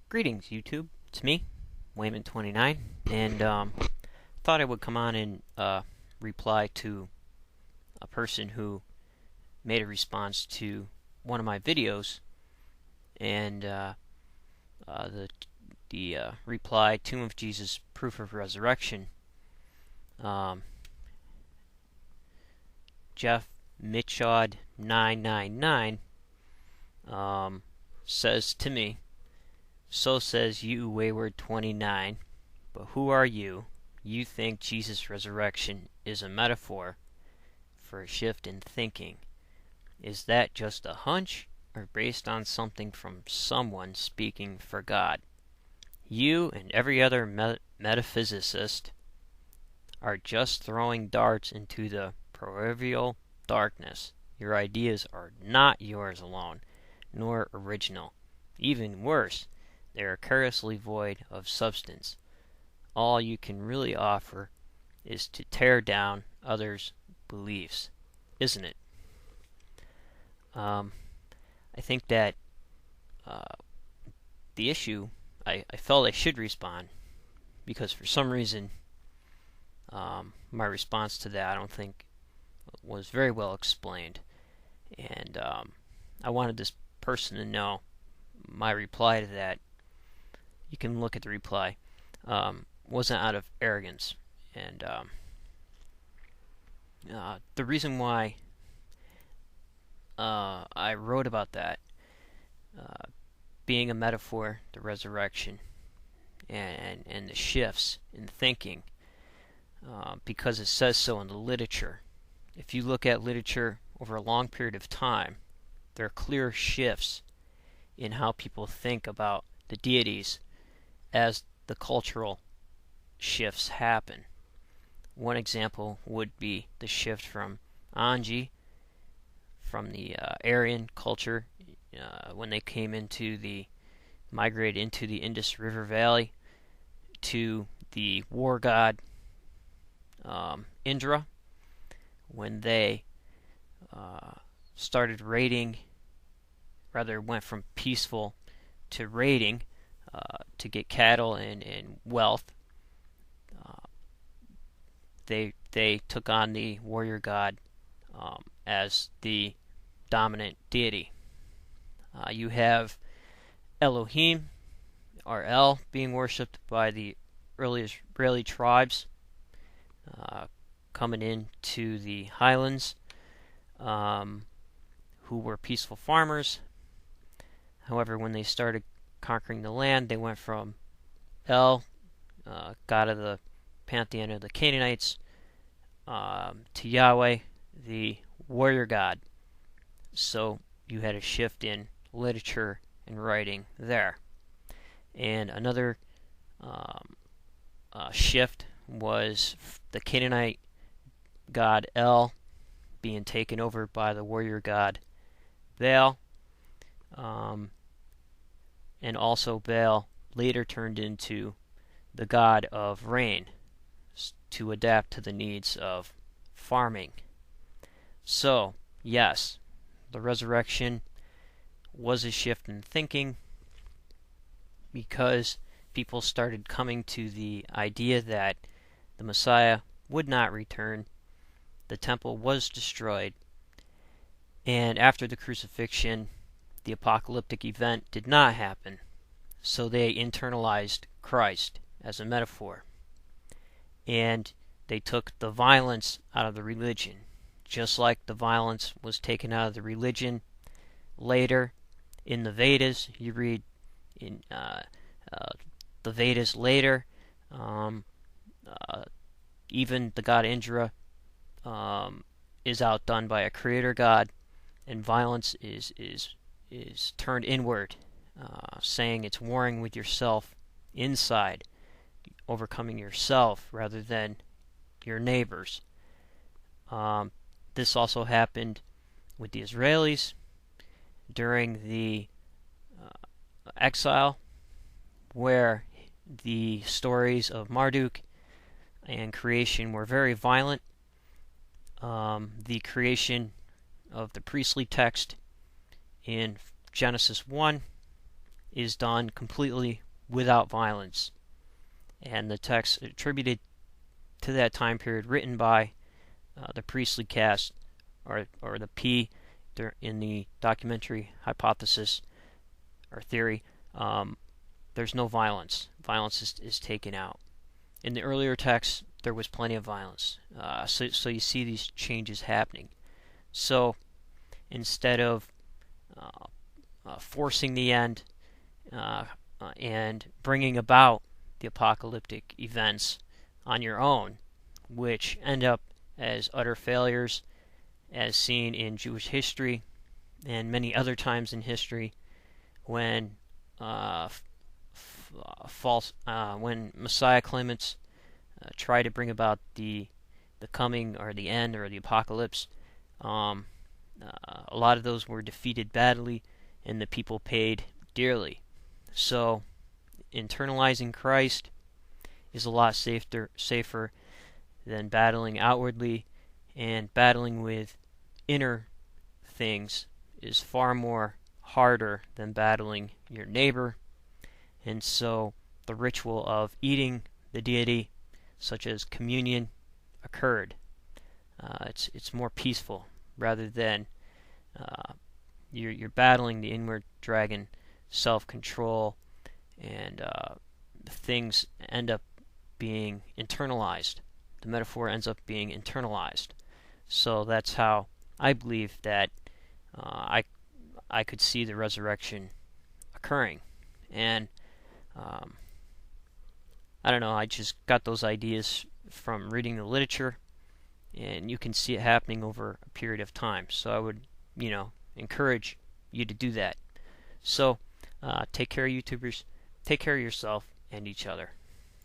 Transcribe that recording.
Greetings, YouTube. It's me, Wayman29, and thought I would come on and reply to a person who made a response to one of my videos, and the reply, Tomb of Jesus, Proof of Resurrection. Jeff Mitchod 999 says to me, "So says you, Wayward 29, but who are you? You think Jesus' resurrection is a metaphor for a shift in thinking. Is that just a hunch, or based on something from someone speaking for God? You and every other metaphysicist are just throwing darts into the proverbial darkness. Your ideas are not yours alone, nor original. Even worse, they are curiously void of substance. All you can really offer is to tear down others' beliefs, isn't it?" I think that the issue, I felt I should respond, because for some reason my response to that I don't think was very well explained, and I wanted this person to know my reply to that. You can look at the reply. Wasn't out of arrogance, and the reason why I wrote about that being a metaphor, the resurrection, and the shifts in thinking, because it says so in the literature. If you look at literature over a long period of time, there are clear shifts in how people think about the deities as the cultural shifts happen. One example would be the shift from Anji, from the Aryan culture, when they migrated into the Indus River Valley, to the war god Indra, when they started raiding, rather went from peaceful to raiding to get cattle and wealth. They took on the warrior god as the dominant deity. You have Elohim, or El, being worshipped by the early Israeli tribes coming into the highlands, who were peaceful farmers. However, when they started conquering the land, they went from El, god of the pantheon of the Canaanites, to Yahweh, the warrior god. So you had a shift in literature and writing there. And another shift was the Canaanite god El being taken over by the warrior god Baal, and also Baal later turned into the god of rain to adapt to the needs of farming. So, yes, the resurrection was a shift in thinking, because people started coming to the idea that the Messiah would not return, the temple was destroyed, and after the crucifixion, the apocalyptic event did not happen. So they internalized Christ as a metaphor, and they took the violence out of the religion, just like the violence was taken out of the religion later in the Vedas. You read in the Vedas later, even the god Indra is outdone by a creator god, and violence is turned inward, saying it's warring with yourself inside, overcoming yourself rather than your neighbors. This also happened with the Israelis during the exile, where the stories of Marduk and creation were very violent. The creation of the priestly text in Genesis 1 is done completely without violence. And the text attributed to that time period, written by the priestly caste, or the P in the documentary hypothesis or theory, there's no violence. Violence is taken out. In the earlier texts, there was plenty of violence. So you see these changes happening. So instead of forcing the end and bringing about the apocalyptic events on your own, which end up as utter failures, as seen in Jewish history and many other times in history, when when Messiah claimants try to bring about the coming or the end or the apocalypse, a lot of those were defeated badly, and the people paid dearly. So, internalizing Christ is a lot safer than battling outwardly, and battling with inner things is far more harder than battling your neighbor. And so the ritual of eating the deity, such as communion, occurred. It's more peaceful, rather than you're battling the inward dragon, self-control, and things end up being internalized. The metaphor ends up being internalized. So that's how I believe that I could see the resurrection occurring. And I don't know, I just got those ideas from reading the literature, and you can see it happening over a period of time. So I would, encourage you to do that. So take care, YouTubers. Take care of yourself and each other.